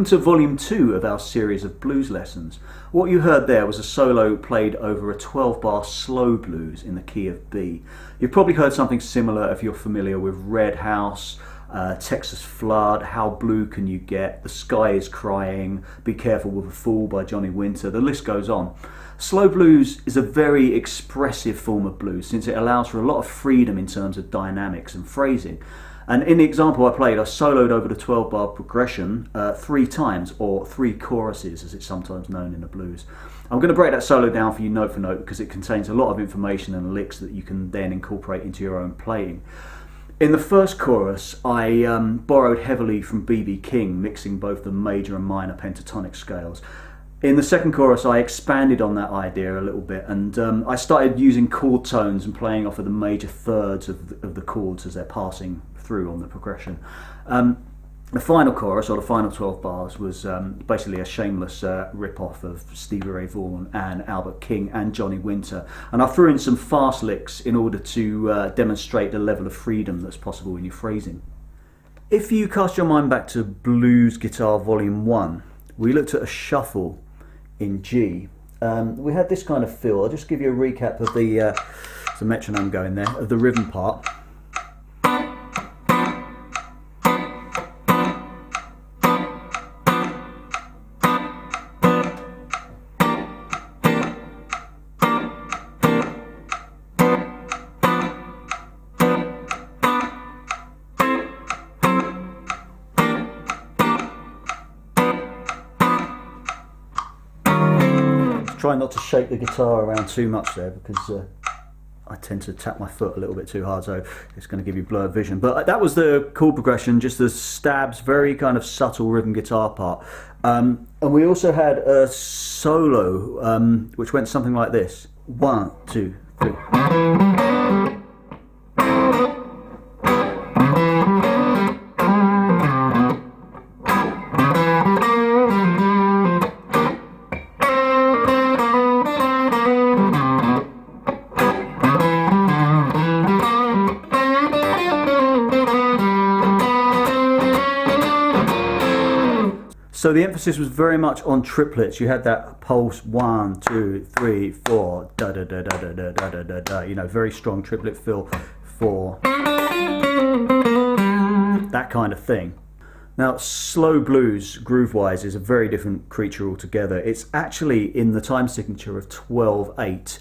to volume 2 of our series of blues lessons. What you heard there was a solo played over a 12-bar slow blues in the key of B. You've probably heard something similar if you're familiar with Red House, Texas Flood, How Blue Can You Get, The Sky Is Crying, Be Careful With a Fool by Johnny Winter, the list goes on. Slow blues is a very expressive form of blues since it allows for a lot of freedom in terms of dynamics and phrasing. And in the example I played, I soloed over the 12-bar progression 3 times, or 3 choruses as it's sometimes known in the blues. I'm going to break that solo down for you note for note because it contains a lot of information and licks that you can then incorporate into your own playing. In the first chorus, I borrowed heavily from B.B. King, mixing both the major and minor pentatonic scales. In the second chorus, I expanded on that idea a little bit, and I started using chord tones and playing off of the major thirds of the chords as they're passing through on the progression. The final chorus, or the final 12 bars, was basically a shameless rip-off of Stevie Ray Vaughan and Albert King and Johnny Winter. And I threw in some fast licks in order to demonstrate the level of freedom that's possible in your phrasing. If you cast your mind back to Blues Guitar Volume 1, we looked at a shuffle in G. We had this kind of feel. I'll just give you a recap of the metronome going there, of the rhythm part. Try not to shake the guitar around too much there because I tend to tap my foot a little bit too hard, so it's going to give you blurred vision. But that was the chord progression, just the stabs, very kind of subtle rhythm guitar part. And we also had a solo which went something like this. 1, 2, 3. So the emphasis was very much on triplets. You had that pulse 1, 2, 3, 4, da da da da da da da da da da. You know, very strong triplet feel, 4, that kind of thing. Now, slow blues, groove-wise, is a very different creature altogether. It's actually in the time signature of 12/8.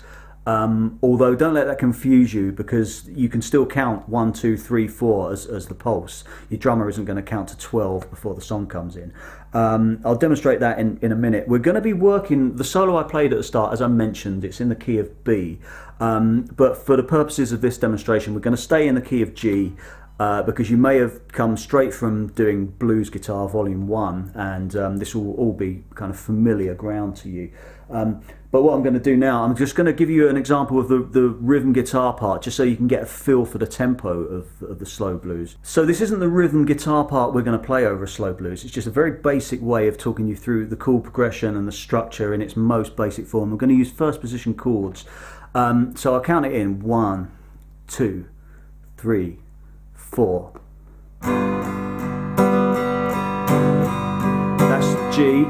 Although don't let that confuse you, because you can still count 1, 2, 3, 4 as the pulse. Your drummer isn't going to count to 12 before the song comes in. I'll demonstrate that in a minute. We're going to be working, the solo I played at the start, as I mentioned, it's in the key of B. But for the purposes of this demonstration, we're going to stay in the key of G, because you may have come straight from doing Blues Guitar Volume 1, and this will all be kind of familiar ground to you. But what I'm going to do now, I'm just going to give you an example of the rhythm guitar part, just so you can get a feel for the tempo of the slow blues. So this isn't the rhythm guitar part we're going to play over a slow blues. It's just a very basic way of talking you through the chord progression and the structure in its most basic form. I'm going to use first position chords. So I'll count it in 1, 2, 3, 4. That's G.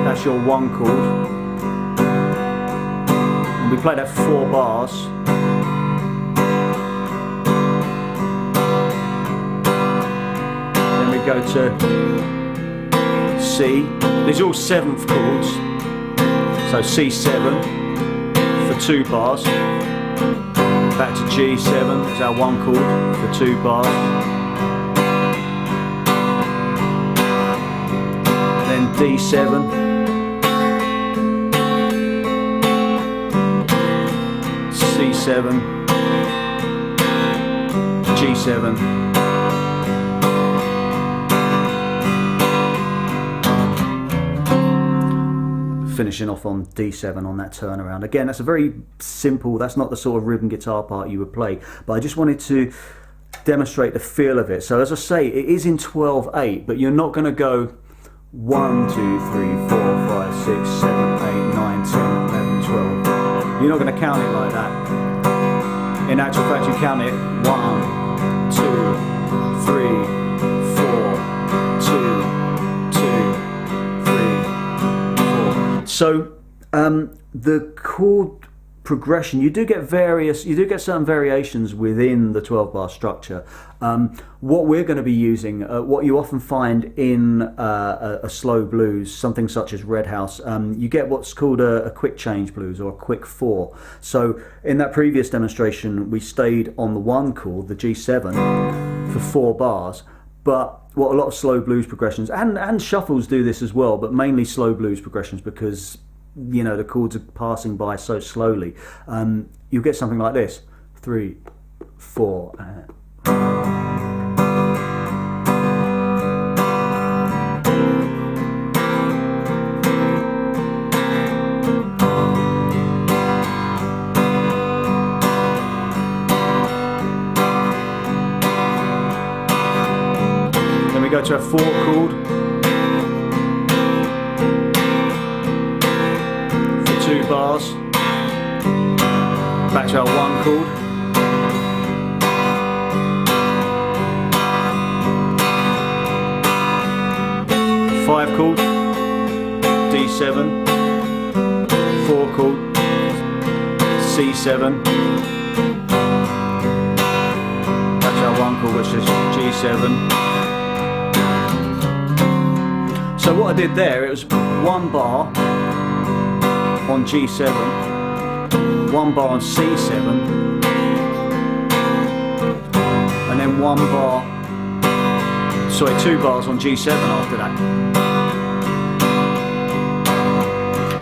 That's your 1 chord. And we play that 4 bars. Then we go to C. These are all 7th chords. So C7 for 2 bars. Back to G7, is our 1 chord for 2 bars. Then D7. C7, G7, finishing off on D7 on that turnaround. Again, that's a very simple, that's not the sort of rhythm guitar part you would play, but I just wanted to demonstrate the feel of it. So as I say, it is in 12/8, but you're not going to go 1, 2, 3, 4, 5, 6, 7, 8, 9, 10, 11, 12. You're not going to count it like that. In actual fact, you count it 1, 2, 3, 4, 2, So the chord progression, you do get certain variations within the 12-bar structure. What we're going to be using, what you often find in a slow blues, something such as Red House, you get what's called a quick change blues, or a quick 4. So in that previous demonstration, we stayed on the 1 chord, the G7, for 4 bars. But what a lot of slow blues progressions, and shuffles do this as well, but mainly slow blues progressions, because you know the chords are passing by so slowly, you'll get something like this: 3, 4. Then we go to a 4 chord. 2 bars, back to our 1 chord, five chord, D7, 4 chord, C7, back to our 1 chord, which is G7. So what I did there, it was 1 bar on G7, 1 bar on C7, and then 1 bar, sorry, 2 bars on G7 after that.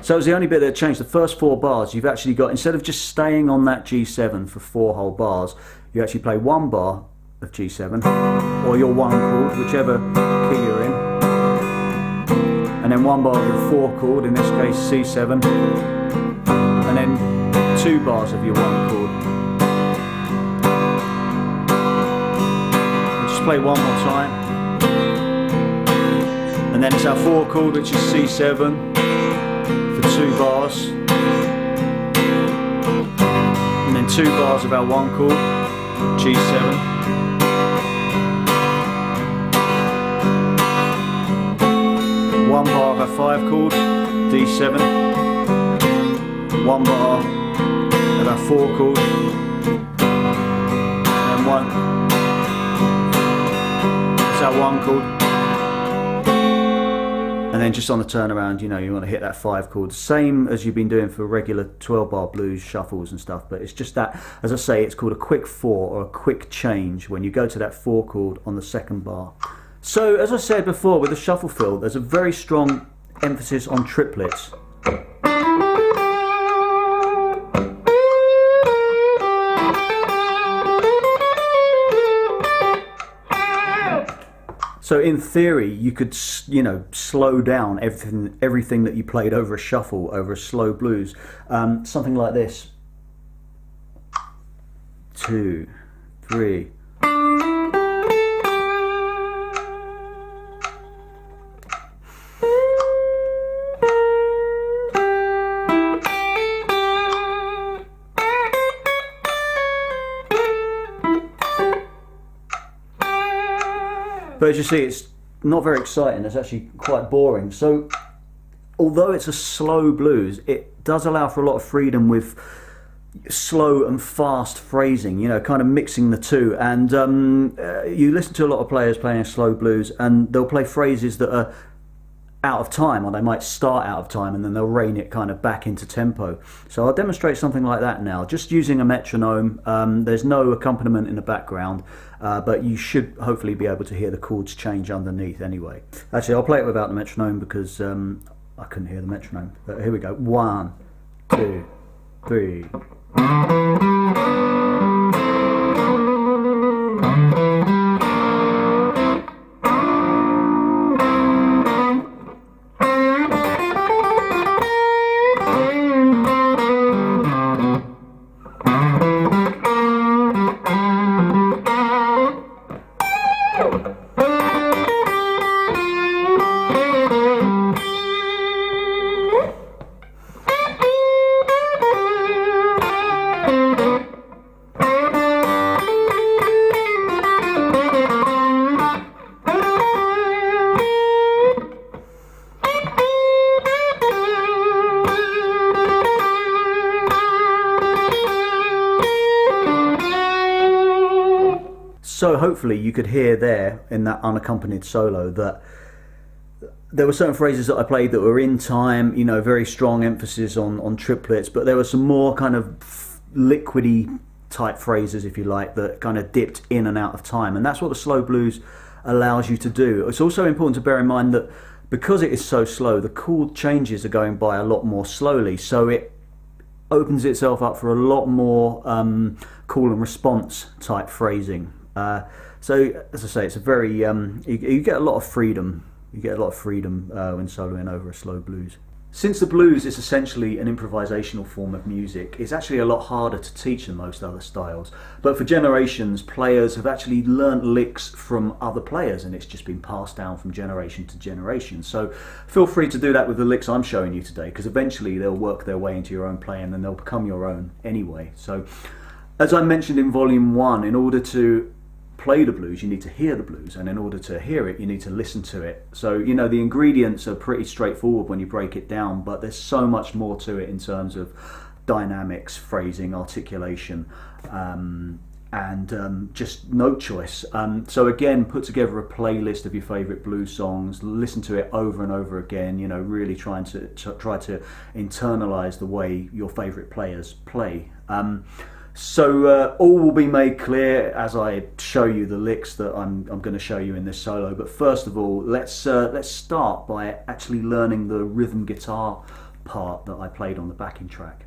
So it was the only bit that changed. The first 4 bars, you've actually got, instead of just staying on that G7 for 4 whole bars, you actually play 1 bar of G7, or your 1 chord, whichever key you're in, and then 1 bar of your 4 chord, in this case C7, and then 2 bars of your 1 chord. We'll just play 1 more time, and then it's our 4 chord, which is C7 for 2 bars, and then 2 bars of our 1 chord, G7. 1 bar of our 5 chord, D7, 1 bar of our 4 chord, and 1, that's our 1 chord, and then just on the turnaround, you know, you want to hit that 5 chord, same as you've been doing for regular 12-bar blues shuffles and stuff, but it's just that, as I say, it's called a quick 4 or a quick change when you go to that 4 chord on the 2nd bar. So, as I said before, with the shuffle fill, there's a very strong emphasis on triplets. So in theory, you could, you know, slow down everything that you played over a shuffle, over a slow blues. Something like this. 2, 3. But as you see, it's not very exciting, it's actually quite boring. So although it's a slow blues, it does allow for a lot of freedom with slow and fast phrasing, you know, kind of mixing the two. And you listen to a lot of players playing a slow blues, and they'll play phrases that are out of time, or they might start out of time and then they'll rein it kind of back into tempo. So I'll demonstrate something like that now, just using a metronome. There's no accompaniment in the background, but you should hopefully be able to hear the chords change underneath anyway. Actually, I'll play it without the metronome because I couldn't hear the metronome. But here we go. 1, 2, 3. So hopefully you could hear there in that unaccompanied solo that there were certain phrases that I played that were in time, you know, very strong emphasis on triplets, but there were some more kind of liquidy type phrases, if you like, that kind of dipped in and out of time, and that's what the slow blues allows you to do. It's also important to bear in mind that because it is so slow, the chord changes are going by a lot more slowly, so it opens itself up for a lot more call and response type phrasing. So as I say, it's a very you get a lot of freedom. You get a lot of freedom when soloing over a slow blues. Since the blues is essentially an improvisational form of music, it's actually a lot harder to teach than most other styles. But for generations, players have actually learnt licks from other players, and it's just been passed down from generation to generation. So feel free to do that with the licks I'm showing you today, because eventually they'll work their way into your own playing and they'll become your own anyway. So as I mentioned in Volume 1, in order to play the blues, you need to hear the blues, and in order to hear it, you need to listen to it. So, you know, the ingredients are pretty straightforward when you break it down, but there's so much more to it in terms of dynamics, phrasing, articulation, and just note choice. So again, put together a playlist of your favourite blues songs, listen to it over and over again, you know, really try to internalise the way your favourite players play. So all will be made clear as I show you the licks that I'm going to show you in this solo. But first of all, let's start by actually learning the rhythm guitar part that I played on the backing track.